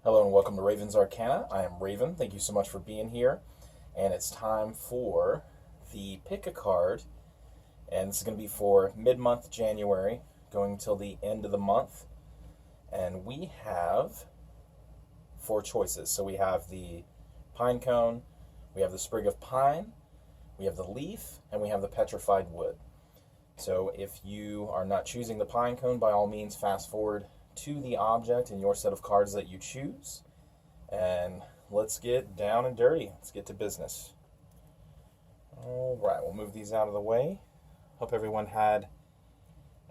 Hello and welcome to Raven's Arcana. I am Raven. Thank you so much for being here. And it's time for the pick a card. And this is going to be for mid-month January, going till the end of the month. And we have four choices. So we have the pine cone, we have the sprig of pine, we have the leaf, and we have the petrified wood. So if you are not choosing the pine cone, by all means fast forward to the object in your set of cards that you choose. And let's get down and dirty. Let's get to business. All right, we'll move these out of the way. Hope everyone had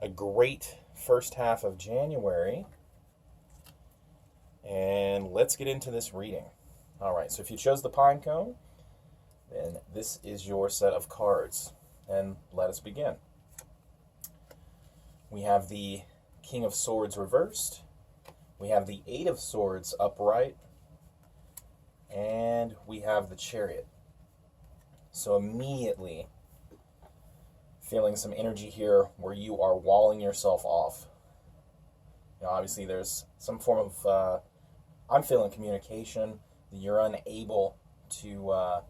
a great first half of January. And let's get into this reading. All right, so if you chose the pine cone, then this is your set of cards. And let us begin. We have the King of Swords reversed. We have the Eight of Swords upright. And we have the Chariot. So immediately feeling some energy here where you are walling yourself off. Obviously there's some form of, I'm feeling communication. You're unable to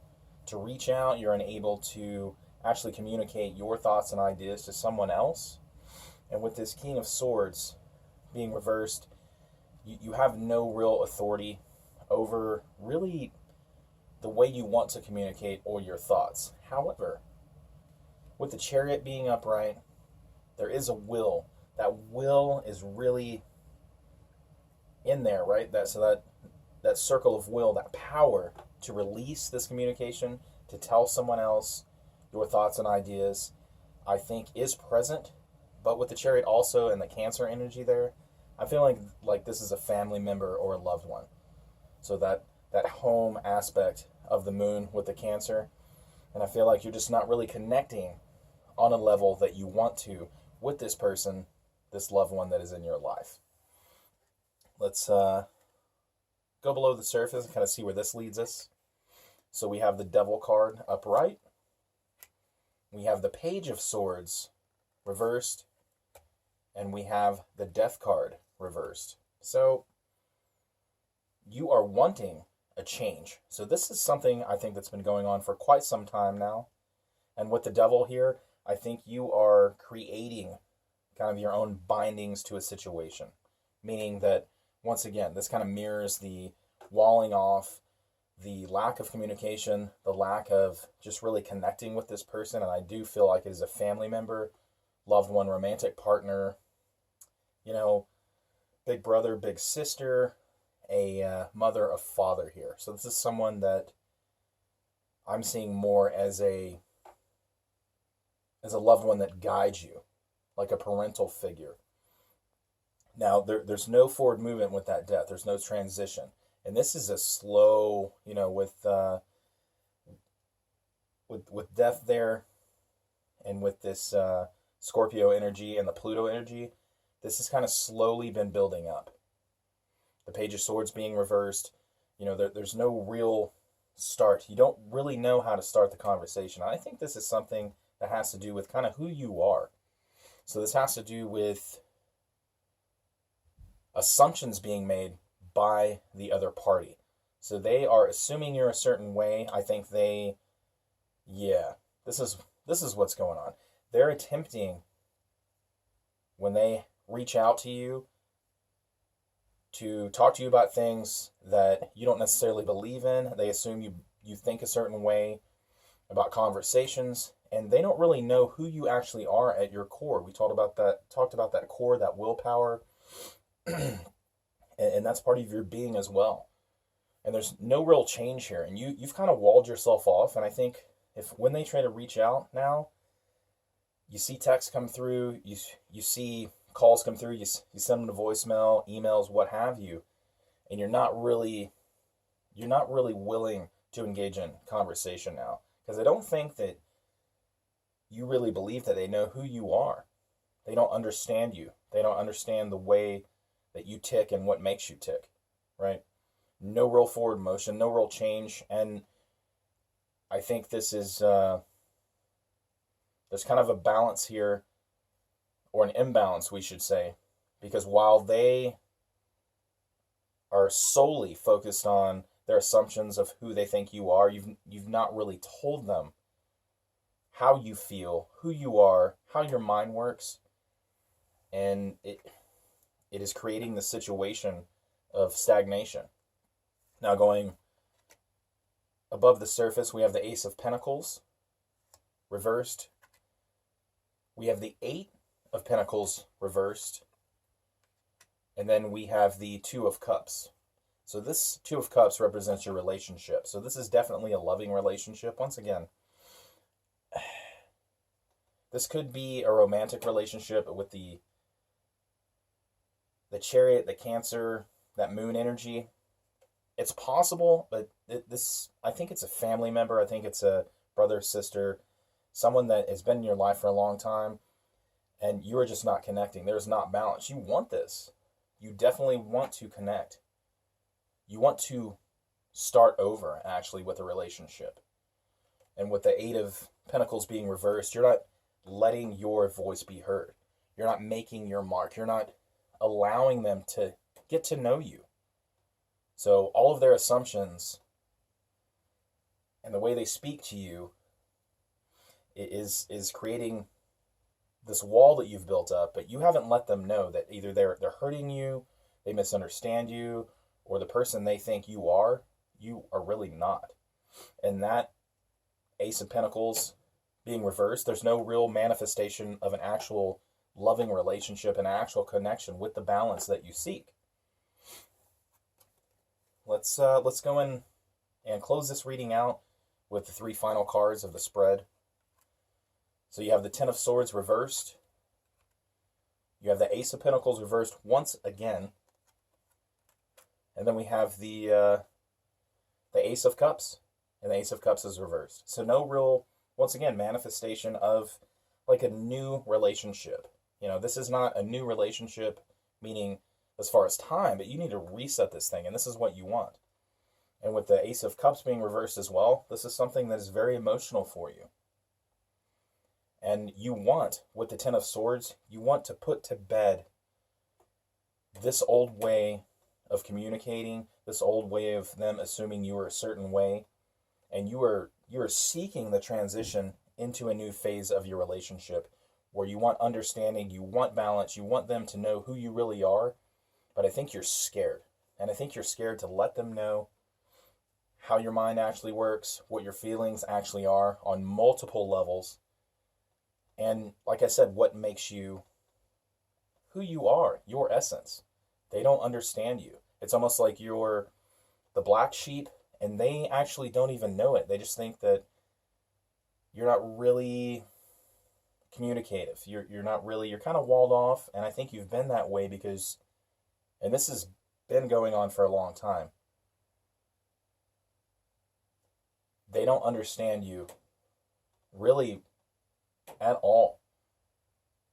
reach out. You're unable to actually communicate your thoughts and ideas to someone else. And with this King of Swords being reversed, you have no real authority over really the way you want to communicate or your thoughts. However, with the Chariot being upright, there is a will. That will is really in there, right? That circle of will, that power to release this communication, to tell someone else your thoughts and ideas, I think is present. But with the Chariot also and the Cancer energy there, I feel like this is a family member or a loved one. So that home aspect of the moon with the Cancer, and I feel like you're just not really connecting on a level that you want to with this person, this loved one that is in your life. Let's go below the surface and kind of see where this leads us. So we have the Devil card upright. We have the Page of Swords reversed. And we have the Death card reversed. So you are wanting a change. So this is something I think that's been going on for quite some time now. And with the Devil here, I think you are creating kind of your own bindings to a situation. Meaning that, once again, this kind of mirrors the walling off, the lack of communication, the lack of just really connecting with this person. And I do feel like it is a family member, loved one, romantic partner, big brother, big sister, a mother, a father here. So this is someone that I'm seeing more as a loved one that guides you, like a parental figure. Now, there's no forward movement with that death. There's no transition. And this is a slow, with death there, and with this Scorpio energy and the Pluto energy, this has kind of slowly been building up. The Page of Swords being reversed, there's no real start. You don't really know how to start the conversation. I think this is something that has to do with kind of who you are. So this has to do with assumptions being made by the other party. So they are assuming you're a certain way. I think this is what's going on. They're attempting, when they reach out to you, to talk to you about things that you don't necessarily believe in. They assume you think a certain way about conversations, and they don't really know who you actually are at your core. We talked about that core, that willpower, and that's part of your being as well. And there's no real change here, and you've kind of walled yourself off. And I think when they try to reach out now, you see texts come through, you see calls come through, you send them to voicemail, emails, what have you, and you're not really willing to engage in conversation now, because I don't think that you really believe that they know who you are. They don't understand you. They don't understand the way that you tick and what makes you tick, right? No real forward motion, no real change, and I think this is there's kind of a balance here, or an imbalance, we should say, because while they are solely focused on their assumptions of who they think you are. You've not really told them how you feel, who you are, how your mind works, and it is creating the situation of stagnation. Now, going above the surface, we have the Ace of Pentacles reversed. We have the Eight of Pentacles reversed. And then we have the Two of Cups. So this Two of Cups represents your relationship. So this is definitely a loving relationship. Once again, this could be a romantic relationship with the Chariot, the Cancer, that Moon energy. It's possible, but I think it's a family member. I think it's a brother, sister, someone that has been in your life for a long time, and you are just not connecting. There's not balance. You want this. You definitely want to connect. You want to start over, actually, with a relationship. And with the Eight of Pentacles being reversed, you're not letting your voice be heard. You're not making your mark. You're not allowing them to get to know you. So all of their assumptions and the way they speak to you is creating this wall that you've built up, but you haven't let them know that either they're hurting you, they misunderstand you, or the person they think you are really not. And that Ace of Pentacles being reversed, there's no real manifestation of an actual loving relationship, an actual connection with the balance that you seek. Let's go in and close this reading out with the three final cards of the spread. So you have the Ten of Swords reversed. You have the Ace of Pentacles reversed once again. And then we have the Ace of Cups. And the Ace of Cups is reversed. So no real, once again, manifestation of like a new relationship. You know, this is not a new relationship, meaning as far as time, but you need to reset this thing, and this is what you want. And with the Ace of Cups being reversed as well, this is something that is very emotional for you. And you want, with the Ten of Swords, you want to put to bed this old way of communicating, this old way of them assuming you are a certain way, and you are seeking the transition into a new phase of your relationship where you want understanding, you want balance, you want them to know who you really are, but I think you're scared. And I think you're scared to let them know how your mind actually works, what your feelings actually are on multiple levels. And like I said, what makes you who you are, your essence. They don't understand you. It's almost like you're the black sheep, and they actually don't even know it. They just think that you're not really communicative. You're not really, you're kind of walled off, and I think you've been that way because, and this has been going on for a long time, they don't understand you really at all.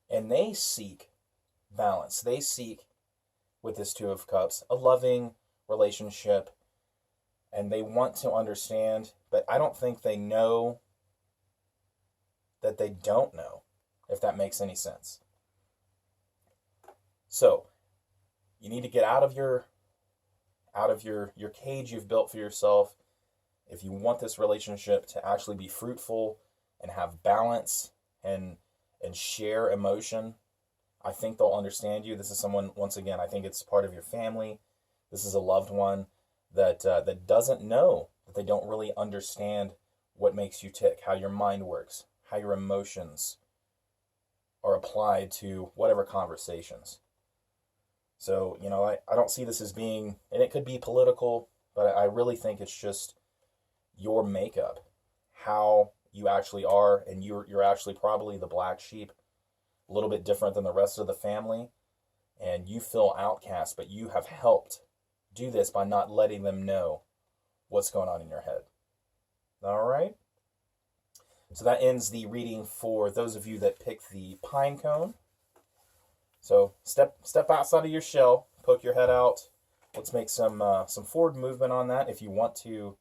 And they seek balance. They seek, with this Two of Cups, a loving relationship, and they want to understand, but I don't think they know that they don't know, if that makes any sense. So, you need to get out of your cage you've built for yourself if you want this relationship to actually be fruitful and have balance and share emotion. I think they'll understand you. This is someone, once again, I think it's part of your family. This is a loved one that doesn't know, that they don't really understand what makes you tick, how your mind works, how your emotions are applied to whatever conversations. So, you know, I don't see this as being, and it could be political, but I really think it's just your makeup, how you actually are, and you're actually probably the black sheep, a little bit different than the rest of the family, and you feel outcast, but you have helped do this by not letting them know what's going on in your head. All right? So that ends the reading for those of you that picked the pine cone. So step outside of your shell, poke your head out. Let's make some forward movement on that if you want to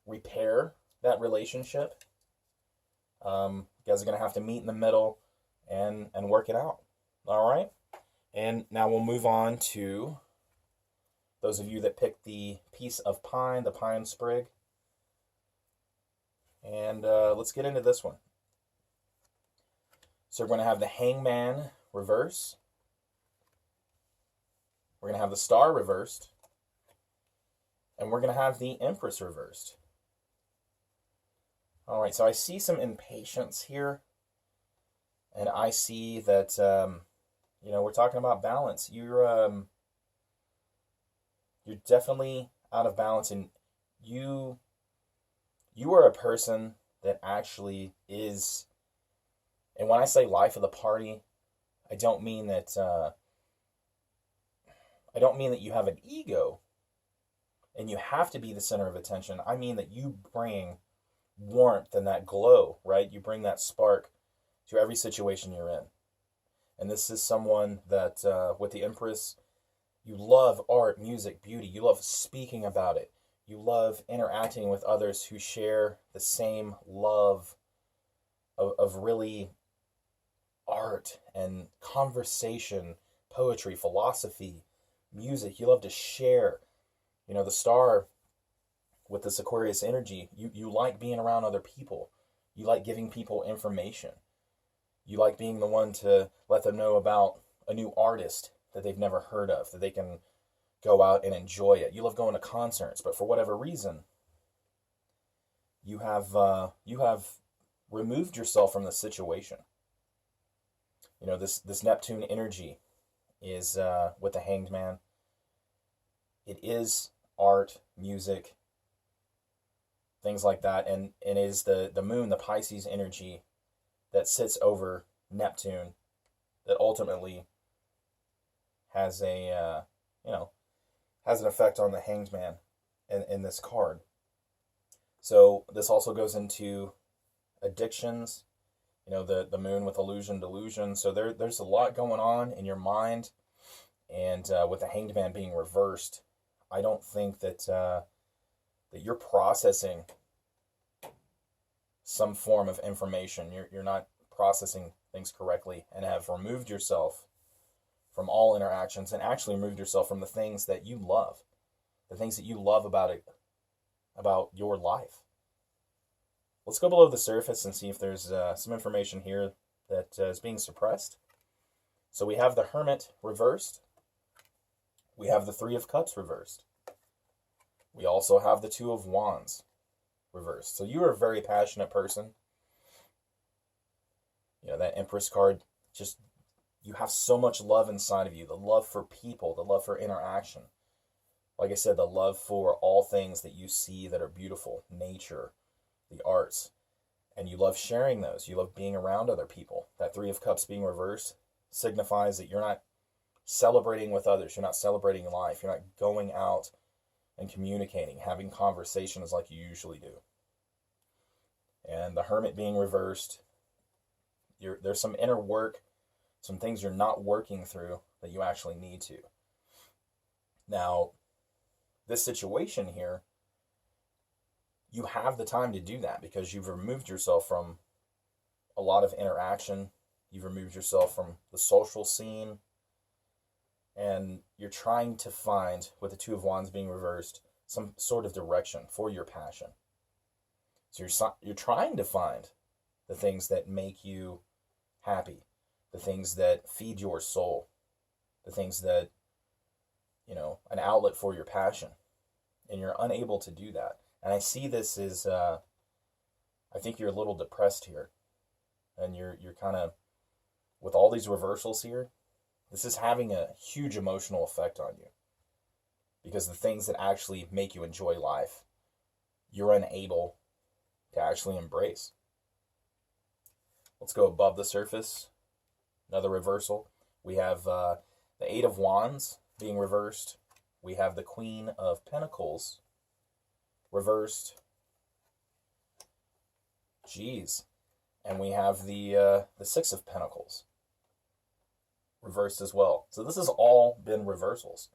repair that relationship. You guys are going to have to meet in the middle and work it out. All right? And now we'll move on to those of you that picked the piece of pine, the pine sprig. And let's get into this one. So we're going to have the Hangman reverse. We're going to have the Star reversed. And we're going to have the Empress reversed. All right, so I see some impatience here. And I see that, we're talking about balance. You're definitely out of balance. And you are a person that actually is, and when I say life of the party, I don't mean that you have an ego and you have to be the center of attention. I mean that you bring warmth and that glow, right? You bring that spark to every situation you're in. And this is someone that, with the Empress, you love art, music, beauty. You love speaking about it. You love interacting with others who share the same love of really art and conversation, poetry, philosophy, music. You love to share. The Star with this Aquarius energy, you like being around other people. You like giving people information. You like being the one to let them know about a new artist that they've never heard of, that they can go out and enjoy it. You love going to concerts, but for whatever reason, you have removed yourself from the situation. This Neptune energy is with the Hanged Man. It is art, music, things like that, and it is the moon, the Pisces energy that sits over Neptune that ultimately has has an effect on the Hanged Man in this card. So this also goes into addictions, the moon with illusion, delusion. So there's a lot going on in your mind, and with the Hanged Man being reversed, I don't think that that you're processing some form of information. You're not processing things correctly, and have removed yourself from all interactions, and actually removed yourself from the things that you love, about your life. Let's go below the surface and see if there's some information here that is being suppressed. So we have the Hermit reversed. We have the Three of Cups reversed. We also have the Two of Wands reversed. So you are a very passionate person. That Empress card, just, you have so much love inside of you. The love for people, the love for interaction. Like I said, the love for all things that you see that are beautiful, nature, the arts. And you love sharing those. You love being around other people. That Three of Cups being reversed signifies that you're not celebrating with others. You're not celebrating life. You're not going out and communicating, having conversations like you usually do. And the Hermit being reversed, there's some inner work, some things you're not working through that you actually need to. Now, this situation here, you have the time to do that because you've removed yourself from a lot of interaction. You've removed yourself from the social scene. And you're trying to find, with the Two of Wands being reversed, some sort of direction for your passion. So you're trying to find the things that make you happy, the things that feed your soul, the things that, an outlet for your passion. And you're unable to do that. And I see this as, I think you're a little depressed here. And you're kind of, with all these reversals here, this is having a huge emotional effect on you. Because the things that actually make you enjoy life, you're unable to actually embrace. Let's go above the surface. Another reversal. We have the Eight of Wands being reversed. We have the Queen of Pentacles reversed. Jeez. And we have the Six of Pentacles reversed as well. So this has all been reversals.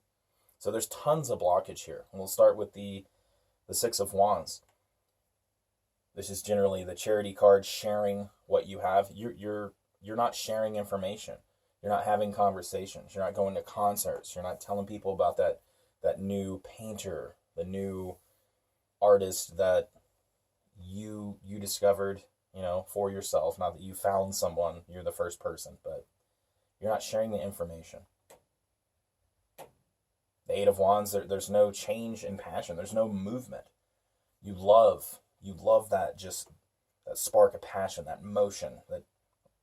So there's tons of blockage here. And we'll start with the Six of Wands. This is generally the charity card, sharing what you have. You're not sharing information. You're not having conversations. You're not going to concerts. You're not telling people about that that new painter, the new artist that you discovered, for yourself. Not that you found someone, you're the first person, but you're not sharing the information. The Eight of Wands, there's no change in passion. There's no movement. You love that, just that spark of passion, that motion, that,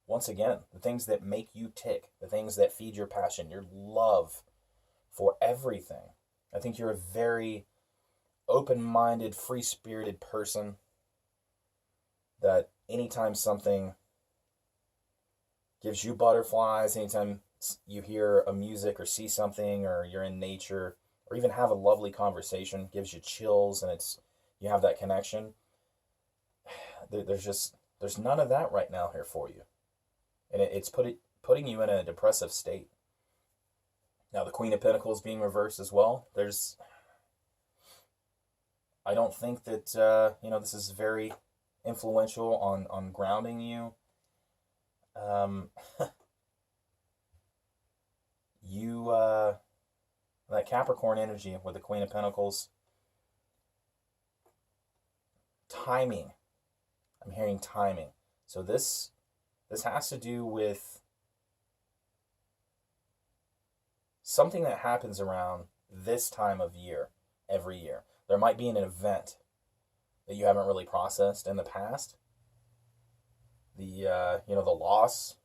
once again, the things that make you tick, the things that feed your passion, your love for everything. I think you're a very open-minded, free-spirited person that anytime something gives you butterflies, anytime you hear a music or see something, or you're in nature, or even have a lovely conversation, gives you chills, and you have that connection. There's none of that right now here for you, and it's putting you in a depressive state. Now the Queen of Pentacles being reversed as well. I don't think that this is very influential on grounding you. That Capricorn energy with the Queen of Pentacles, timing. I'm hearing timing. So this has to do with something that happens around this time of year every year. There might be an event that you haven't really processed in the past. The loss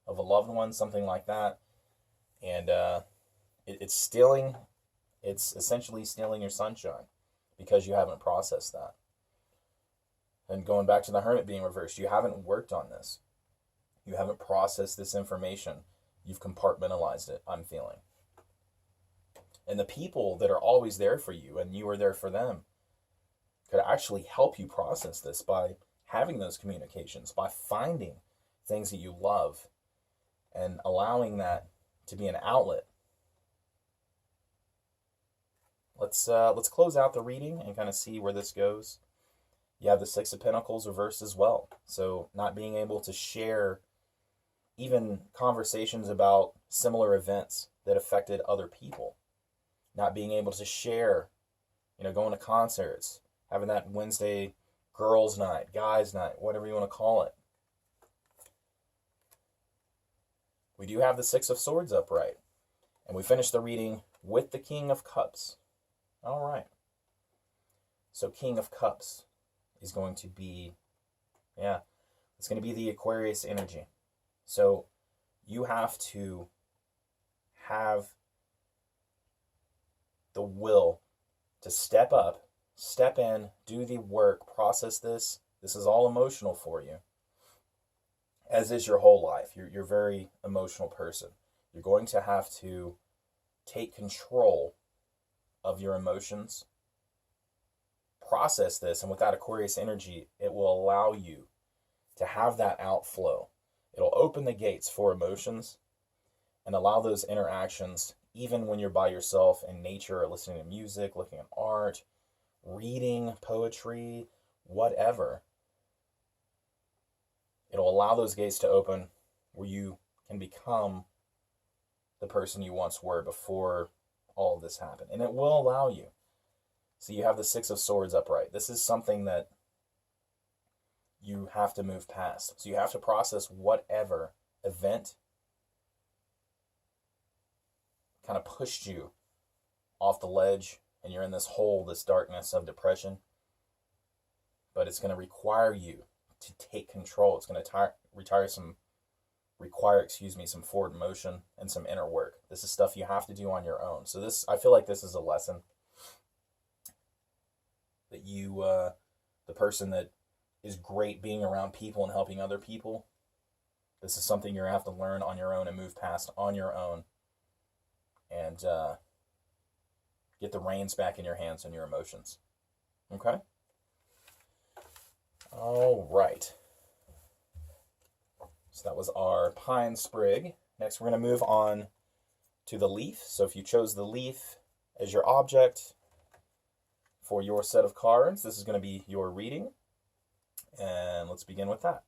of a loved one, something like that. And it's essentially stealing your sunshine because you haven't processed that. And going back to the Hermit being reversed, you haven't worked on this. You haven't processed this information. You've compartmentalized it, I'm feeling. And the people that are always there for you, and you are there for them, could actually help you process this by having those communications, by finding things that you love and allowing that to be an outlet. Let's close out the reading and kind of see where this goes. You have the Six of Pentacles reversed as well. So not being able to share even conversations about similar events that affected other people. Not being able to share, going to concerts, having that Wednesday girls' night, guys' night, whatever you want to call it. We do have the Six of Swords upright. And we finish the reading with the King of Cups. All right. So King of Cups is going to be, it's going to be the Aquarius energy. So you have to have the will to step up, step in, do the work, process this. This is all emotional for you, as is your whole life. You're a very emotional person. You're going to have to take control of your emotions, process this, and with that Aquarius energy, it will allow you to have that outflow. It'll open the gates for emotions and allow those interactions, even when you're by yourself in nature or listening to music, looking at art, reading poetry, whatever. It'll allow those gates to open where you can become the person you once were before all of this happened. And it will allow you. So you have the Six of Swords upright. This is something that you have to move past. So you have to process whatever event kind of pushed you off the ledge and you're in this hole, this darkness of depression. But it's going to require you to take control. It's going to require some forward motion and some inner work. This is stuff you have to do on your own. So I feel like this is a lesson that you, the person that is great being around people and helping other people, this is something you're going to have to learn on your own and move past on your own and get the reins back in your hands and your emotions. Okay? All right. So that was our pine sprig. Next, we're going to move on to the leaf. So if you chose the leaf as your object for your set of cards, this is going to be your reading. And let's begin with that.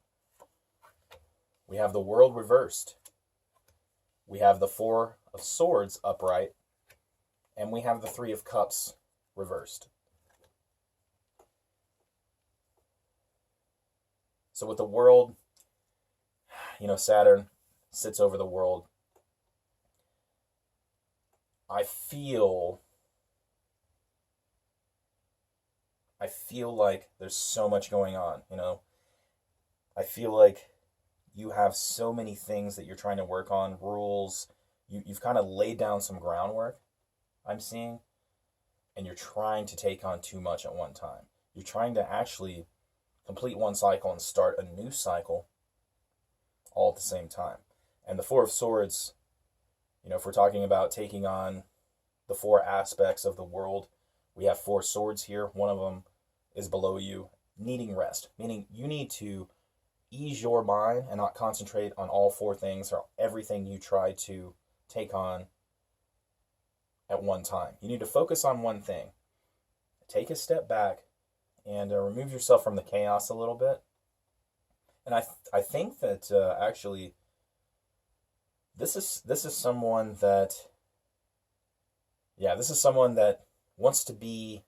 We have the World reversed. We have the Four of Swords upright. And we have the Three of Cups reversed. So with the world, Saturn sits over the world. I feel like there's so much going on, I feel like you have so many things that you're trying to work on, rules. You've kind of laid down some groundwork, I'm seeing, and you're trying to take on too much at one time. You're trying to actually complete one cycle and start a new cycle all at the same time. And the Four of Swords, if we're talking about taking on the four aspects of the world, we have four swords here. One of them is below you, needing rest, meaning you need to ease your mind and not concentrate on all four things or everything you try to take on at one time. You need to focus on one thing. Take a step back and remove yourself from the chaos a little bit. And I think that actually this is someone that wants to be,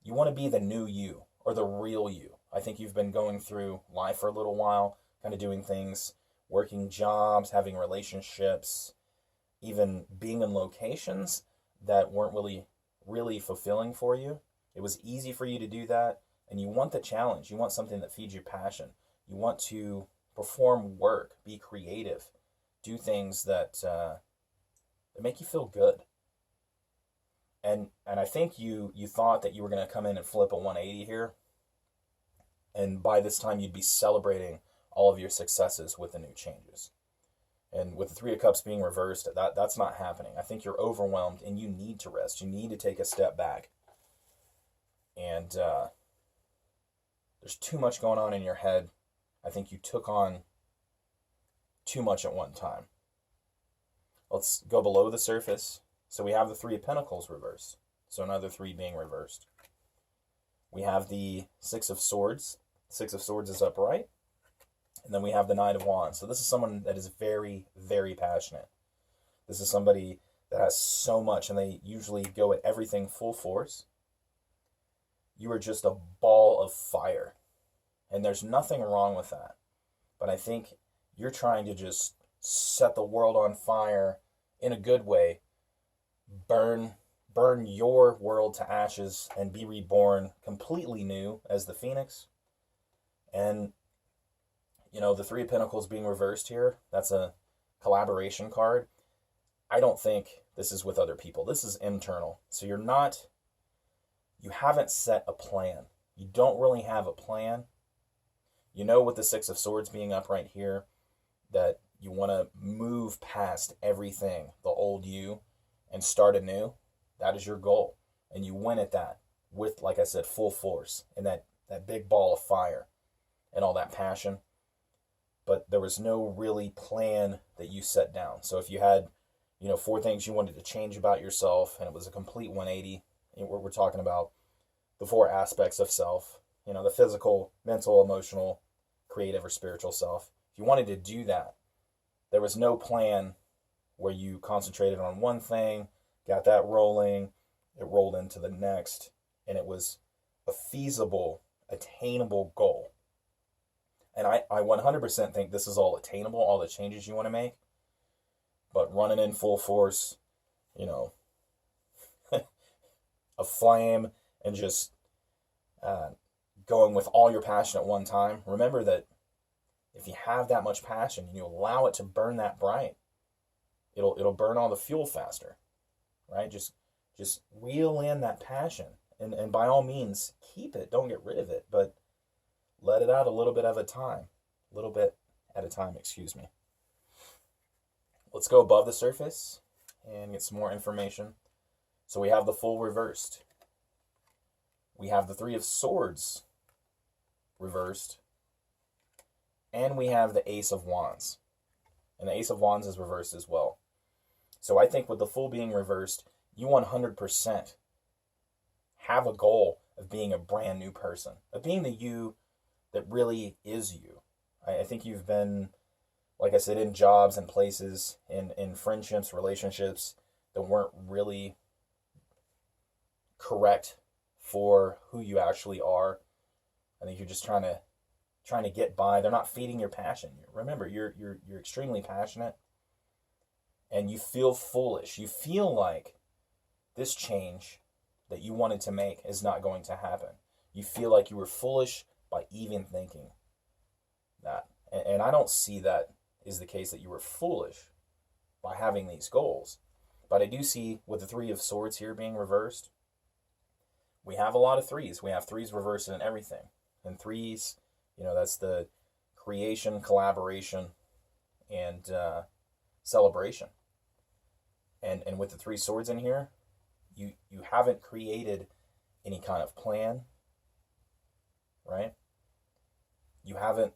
you want to be the new you or the real you. I think you've been going through life for a little while, kind of doing things, working jobs, having relationships, even being in locations that weren't really fulfilling for you. It was easy for you to do that, and you want the challenge. You want something that feeds your passion. You want to perform work, be creative, do things that make you feel good. And I think you thought that you were going to come in and flip a 180 here, and by this time you'd be celebrating all of your successes with the new changes. And with the Three of Cups being reversed, that's not happening. I think you're overwhelmed and you need to rest. You need to take a step back. And there's too much going on in your head. I think you took on too much at one time. Let's go below the surface. So we have the Three of Pentacles reversed. So another three being reversed. We have the Six of Swords. Six of Swords is upright. And then we have the Nine of Wands. So this is someone that is very, very passionate. This is somebody that has so much, and they usually go at everything full force. You are just a ball of fire. And there's nothing wrong with that. But I think you're trying to just set the world on fire in a good way. Burn your world to ashes and be reborn completely new as the Phoenix. And, the Three of Pentacles being reversed here, that's a collaboration card. I don't think this is with other people. This is internal. So you haven't set a plan. You don't really have a plan. With the Six of Swords being upright here, that you want to move past everything, the old you, and start anew. That is your goal. And you went at that with, like I said, full force and that big ball of fire and all that passion. But there was no really plan that you set down. So if you had, four things you wanted to change about yourself, and it was a complete 180, we're talking about the four aspects of self, the physical, mental, emotional, creative, or spiritual self. If you wanted to do that, there was no plan where you concentrated on one thing, got that rolling, it rolled into the next, and it was a feasible, attainable goal. And I 100% think this is all attainable, all the changes you want to make. But running in full force, a flame, and just going with all your passion at one time. Remember that if you have that much passion and you allow it to burn that bright, it'll burn all the fuel faster, right? Just reel in that passion, and by all means keep it. Don't get rid of it, but let it out a little bit at a time. Excuse me. Let's go above the surface and get some more information. So we have the Fool reversed. We have the Three of Swords reversed. And we have the Ace of Wands. And the Ace of Wands is reversed as well. So I think with the Fool being reversed, you 100% have a goal of being a brand new person, of being the you that really is you. I think you've been, like I said, in jobs and places, in friendships, relationships, that weren't really correct for who you actually are. I think you're just trying to get by. They're not feeding your passion. Remember, you're extremely passionate, and you feel foolish. You feel like this change that you wanted to make is not going to happen. You feel like you were foolish by even thinking that. And I don't see that is the case, that you were foolish by having these goals. But I do see with the Three of Swords here being reversed, we have a lot of threes. We have threes reversed in everything. And threes, that's the creation, collaboration, and celebration. And with the Three Swords in here, you haven't created any kind of plan, right? You haven't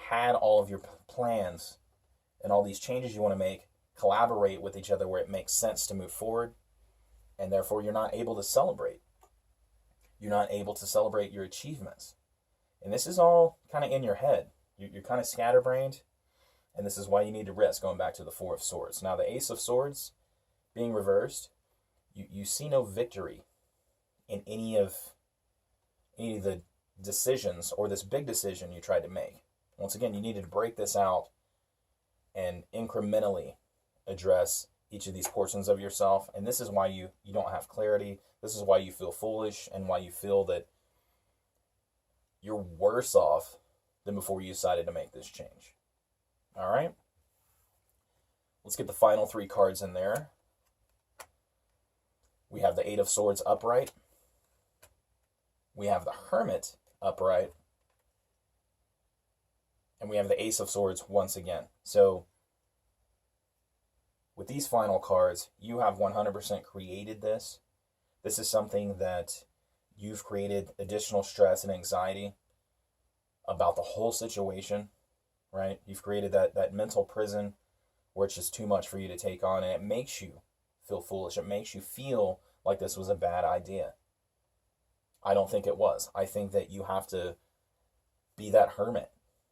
had all of your plans and all these changes you want to make collaborate with each other where it makes sense to move forward, and therefore you're not able to celebrate. You're not able to celebrate your achievements. And this is all kind of in your head. You're kind of scatterbrained, and this is why you need to rest, going back to the Four of Swords. Now, the Ace of Swords being reversed, you see no victory in any of the decisions or this big decision you tried to make. Once again, you needed to break this out and incrementally address each of these portions of yourself. And this is why you don't have clarity. This is why you feel foolish, and why you feel that you're worse off than before you decided to make this change. All right? Let's get the final three cards in there. We have the Eight of Swords upright. We have the Hermit upright. And we have the Ace of Swords once again. So, with these final cards, you have 100% created this. This is something that you've created additional stress and anxiety about the whole situation, right? You've created that mental prison where it's just too much for you to take on, and it makes you feel foolish. It makes you feel like this was a bad idea. I don't think it was. I think that you have to be that hermit,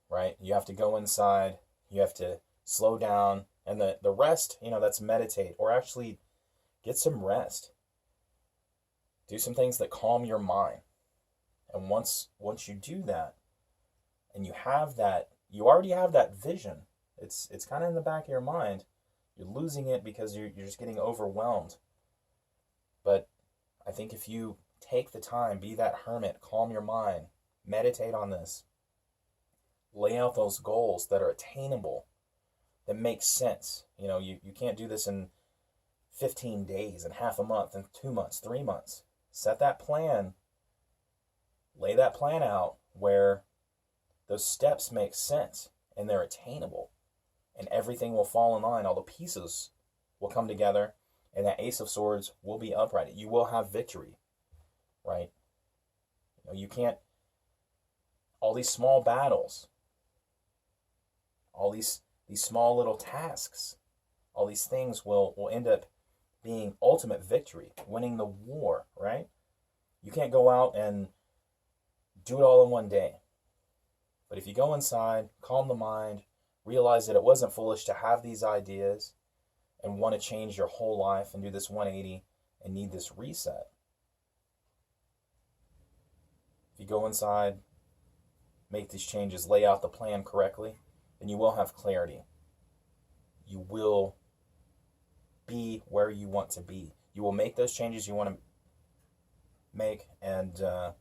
right? You have to go inside. You have to slow down. And the rest, that's meditate, or actually get some rest. Do some things that calm your mind. And once you do that, and you have that, you already have that vision. It's kind of in the back of your mind. You're losing it because you're just getting overwhelmed. But I think if you take the time, be that hermit, calm your mind, meditate on this, lay out those goals that are attainable, that make sense. You can't do this in 15 days and half a month and 2 months, 3 months. Set that plan, lay that plan out where those steps make sense and they're attainable, and everything will fall in line. All the pieces will come together, and that Ace of Swords will be upright. You will have victory, right? You can't, all these small battles, all these small little tasks, all these things will end up being ultimate victory, winning the war, right? You can't go out and do it all in one day. But if you go inside, calm the mind, realize that it wasn't foolish to have these ideas and want to change your whole life and do this 180 and need this reset. If you go inside, make these changes, lay out the plan correctly, then you will have clarity. You will be where you want to be. You will make those changes you want to make, and it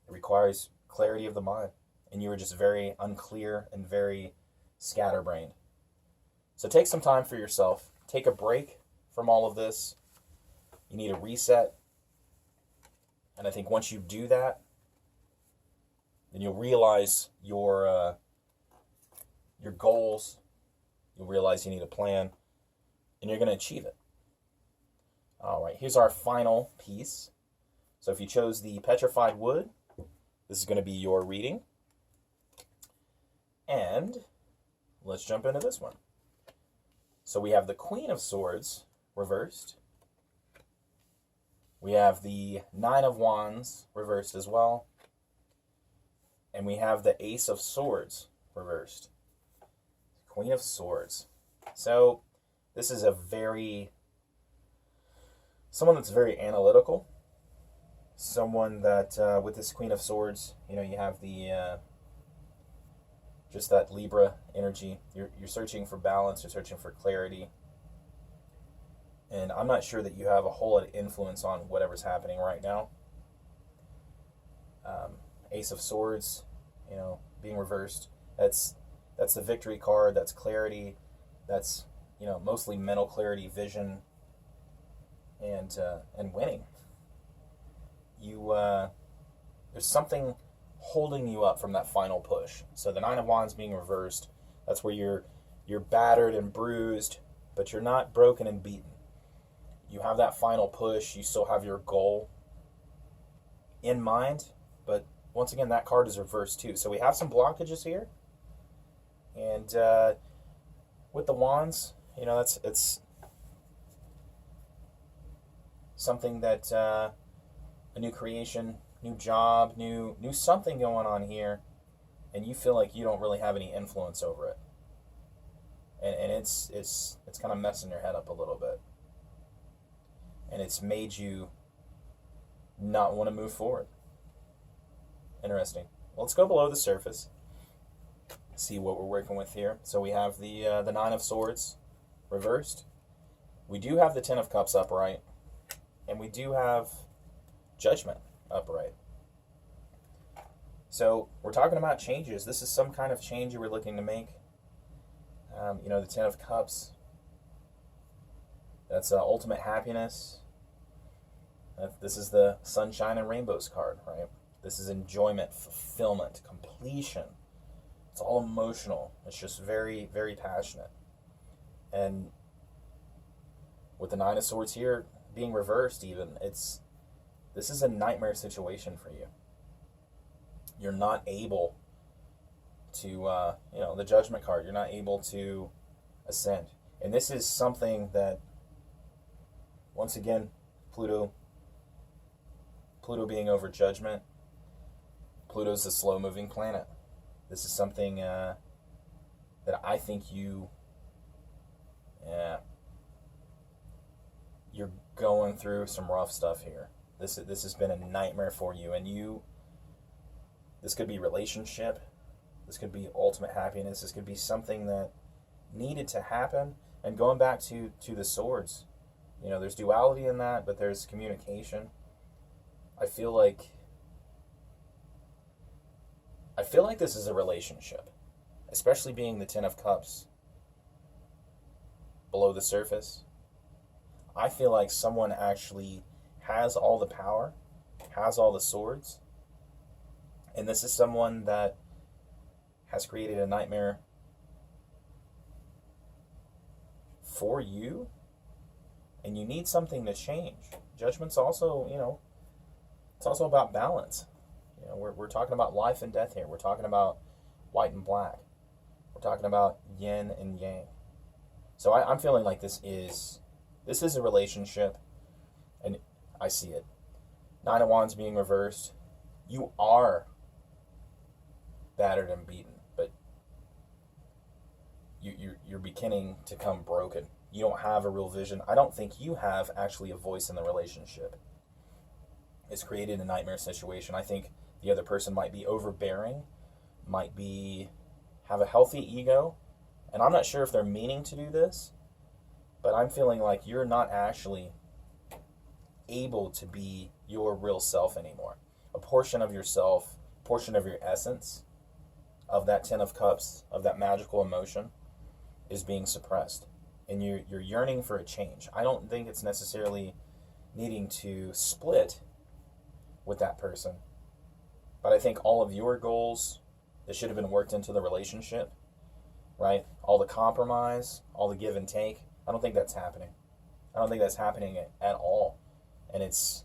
requires clarity of the mind. And you are just very unclear and very scatterbrained. So take some time for yourself. Take a break from all of this. You need a reset. And I think once you do that, then you'll realize your goals. You'll realize you need a plan, and you're going to achieve it. All right, here's our final piece. So if you chose the Petrified Wood, this is going to be your reading. And let's jump into this one. So we have the Queen of Swords reversed. We have the Nine of Wands reversed as well. And we have the Ace of Swords reversed. Queen of Swords. So this is someone that's very analytical, someone that, with this Queen of Swords, you know, you have the, just that Libra energy. You're searching for balance, you're searching for clarity. And I'm not sure that you have a whole lot of influence on whatever's happening right now. Ace of Swords, you know, being reversed. That's the victory card. That's clarity. That's, you know, mostly mental clarity, vision, and winning. There's something holding you up from that final push. So the Nine of Wands being reversed, that's where you're battered and bruised, but you're not broken and beaten. You have that final push. You still have your goal in mind, but once again, that card is reversed too. So we have some blockages here. And with the Wands, you know, it's something that a new creation, new job, new something going on here, and you feel like you don't really have any influence over it. And it's kind of messing your head up a little bit. And it's made you not want to move forward. Interesting. Well, let's go below the surface. See what we're working with here. So we have the Nine of Swords reversed. We do have the Ten of Cups upright. And we do have Judgment upright. So we're talking about changes. This is some kind of change you were looking to make. You know, the Ten of Cups. That's ultimate happiness. This is the sunshine and rainbows card, right? This is enjoyment, fulfillment, completion. It's all emotional. It's just very, very passionate. And with the Nine of Swords here being reversed even, this is a nightmare situation for you. You're not able to, you know, the Judgment card, you're not able to ascend. And this is something that, once again, Pluto being over Judgment, Pluto's a slow-moving planet. This is something that I think you're going through some rough stuff here. This has been a nightmare for you, and this could be relationship, this could be ultimate happiness, this could be something that needed to happen. And going back to the swords, you know, there's duality in that, but there's communication. I feel like this is a relationship, especially being the Ten of Cups below the surface. I feel like someone actually has all the power, has all the swords, and this is someone that has created a nightmare for you, and you need something to change. Judgment's also, you know, it's also about balance. You know, we're talking about life and death here. We're talking about white and black. We're talking about yin and yang. So I'm feeling like this is a relationship, and I see it. Nine of Wands being reversed. You are battered and beaten, but you're beginning to come broken. You don't have a real vision. I don't think you have actually a voice in the relationship. It's created a nightmare situation. I think the other person might be overbearing, might have a healthy ego, and I'm not sure if they're meaning to do this, but I'm feeling like you're not actually able to be your real self anymore. A portion of yourself, portion of your essence, of that Ten of Cups, of that magical emotion, is being suppressed. And you're yearning for a change. I don't think it's necessarily needing to split with that person, but I think all of your goals that should have been worked into the relationship, right? All the compromise, all the give and take, I don't think that's happening. I don't think that's happening at all. And it's,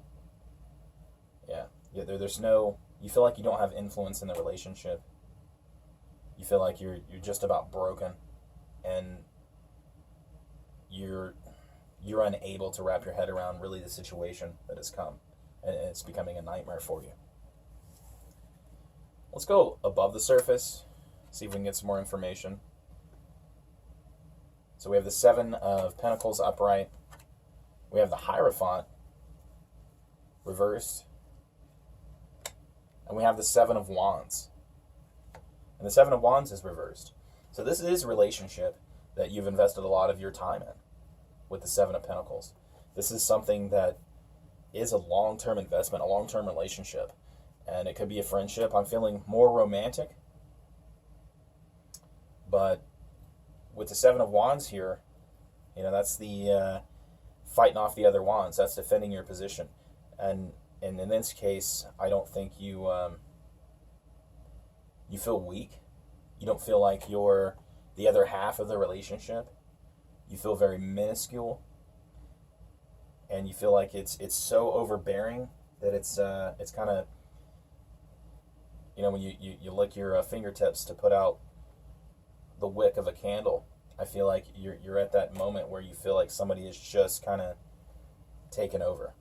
there's no, you feel like you don't have influence in the relationship. You feel like you're just about broken, and you're unable to wrap your head around really the situation that has come, and it's becoming a nightmare for you. Let's go above the surface, see if we can get some more information. So we have the Seven of Pentacles upright. We have the Hierophant reversed. And we have the Seven of Wands. And the Seven of Wands is reversed. So this is a relationship that you've invested a lot of your time in with the Seven of Pentacles. This is something that is a long-term investment, a long-term relationship. And it could be a friendship. I'm feeling more romantic. But with the Seven of Wands here, that's the fighting off the other wands. That's defending your position. And in this case, I don't think you feel weak. You don't feel like you're the other half of the relationship. You feel very minuscule. And you feel like it's so overbearing that it's kind of, when you lick your fingertips to put out the wick of a candle. I feel like you're at that moment where you feel like somebody is just kind of taken over.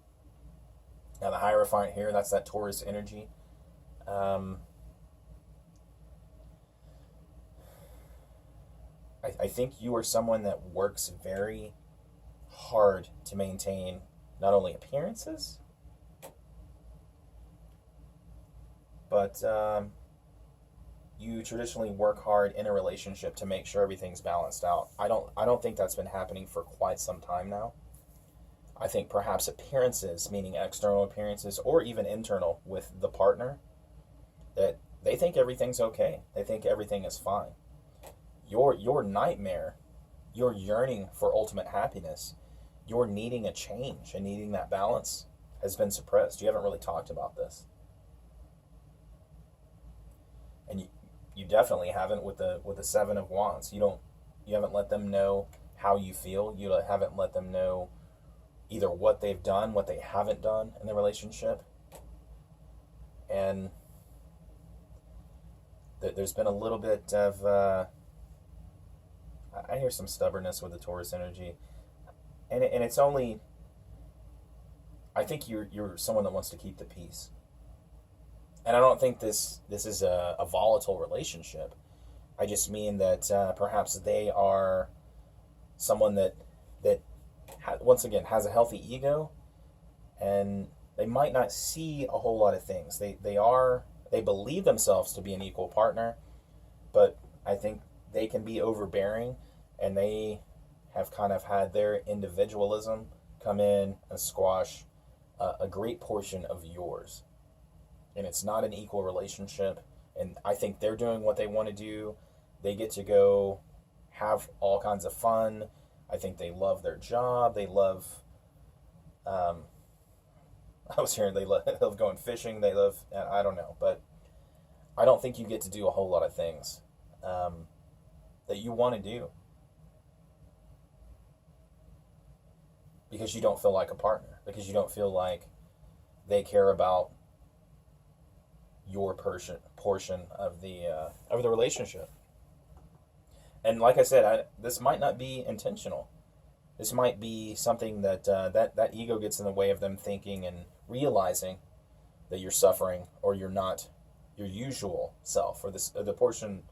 Now the Hierophant here, that's that Taurus energy. I think you are someone that works very hard to maintain not only appearances, but you traditionally work hard in a relationship to make sure everything's balanced out. I don't think that's been happening for quite some time now. I think perhaps appearances, meaning external appearances or even internal with the partner, that they think everything's okay. They think everything is fine. Your nightmare, your yearning for ultimate happiness, your needing a change and needing that balance has been suppressed. You haven't really talked about this. And you definitely haven't with the Seven of Wands. You haven't let them know how you feel. You haven't let them know either what they've done, what they haven't done in the relationship. And there's been a little bit of I hear some stubbornness with the Taurus energy. And it's only, I think you're someone that wants to keep the peace. And I don't think this is a volatile relationship. I just mean that perhaps they are someone that once again has a healthy ego, and they might not see a whole lot of things. They believe themselves to be an equal partner, but I think they can be overbearing, and they have kind of had their individualism come in and squash a great portion of yours. And it's not an equal relationship. And I think they're doing what they want to do. They get to go have all kinds of fun. I think they love their job. They love, I was hearing they love going fishing. They love, I don't know. But I don't think you get to do a whole lot of things that you want to do, because you don't feel like a partner, because you don't feel like they care about your portion of the relationship. And like I said, this might not be intentional. This might be something that that ego gets in the way of them thinking and realizing that you're suffering, or you're not your usual self, or the portion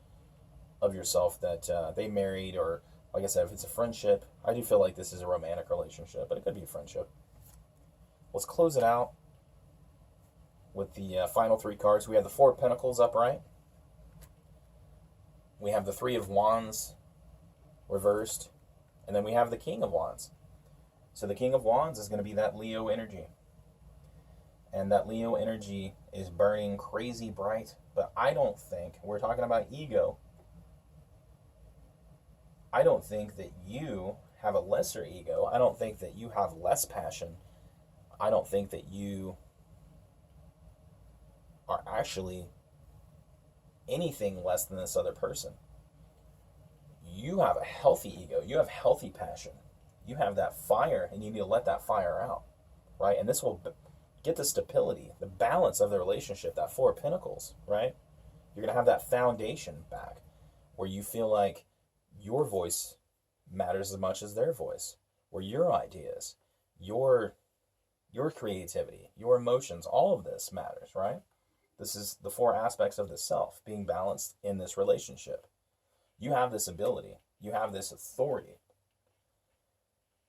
of yourself that they married, or like I said, if it's a friendship. I do feel like this is a romantic relationship, but it could be a friendship. Let's close it out with the final three cards. We have the Four of Pentacles upright. We have the Three of Wands reversed. And then we have the King of Wands. So the King of Wands is going to be that Leo energy. And that Leo energy is burning crazy bright. But I don't think, we're talking about ego, I don't think that you have a lesser ego. I don't think that you have less passion. I don't think that you are actually anything less than this other person. You have a healthy ego. You have healthy passion. You have that fire, and you need to let that fire out, right? And this will get the stability, the balance of the relationship, that Four of Pentacles, right? You're going to have that foundation back where you feel like your voice matters as much as their voice, where your ideas, your creativity, your emotions, all of this matters, right? This is the four aspects of the self being balanced in this relationship. You have this ability. You have this authority.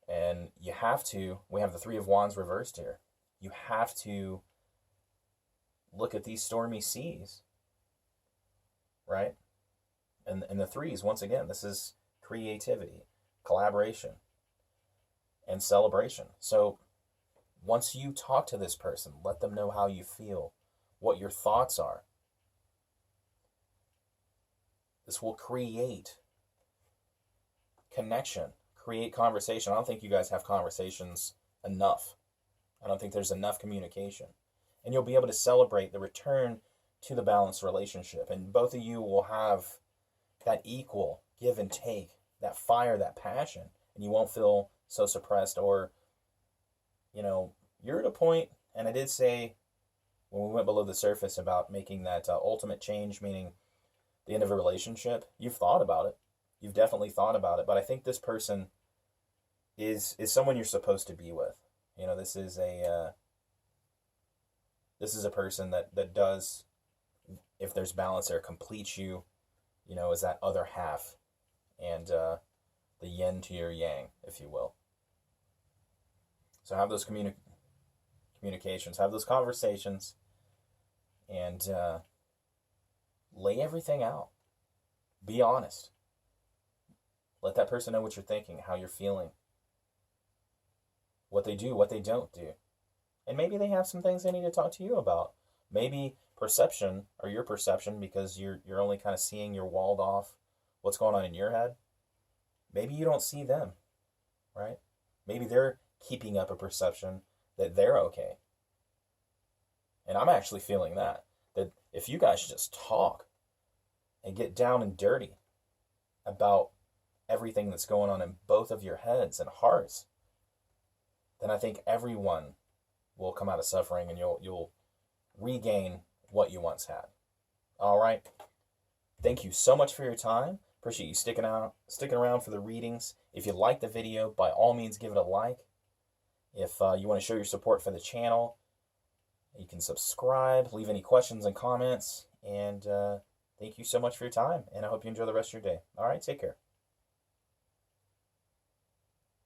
And you have to, we have the Three of Wands reversed here. You have to look at these stormy seas, right? And the threes, once again, this is creativity, collaboration, and celebration. So once you talk to this person, let them know how you feel, what your thoughts are. This will create connection, create conversation. I don't think you guys have conversations enough. I don't think there's enough communication. And you'll be able to celebrate the return to the balanced relationship. And both of you will have that equal give and take, that fire, that passion. And you won't feel so suppressed or, you're at a point, and I did say when we went below the surface about making that ultimate change, meaning the end of a relationship, you've thought about it. You've definitely thought about it. But I think this person is someone you're supposed to be with. This is a person that does, if there's balance there, completes you, as that other half, and the yin to your yang, if you will. So have those communications, have those conversations, and lay everything out. Be honest. Let that person know what you're thinking, how you're feeling, what they do, what they don't do. And maybe they have some things they need to talk to you about. Maybe perception, or your perception, because you're only kind of seeing, you're walled off what's going on in your head. Maybe you don't see them, right? Maybe they're keeping up a perception that they're okay. And I'm actually feeling that if you guys just talk and get down and dirty about everything that's going on in both of your heads and hearts, then I think everyone will come out of suffering, and you'll regain what you once had. All right. Thank you so much for your time. Appreciate you sticking around for the readings. If you like the video, by all means, give it a like. If you want to show your support for the channel, you can subscribe, leave any questions and comments. And thank you so much for your time, and I hope you enjoy the rest of your day. All right, take care.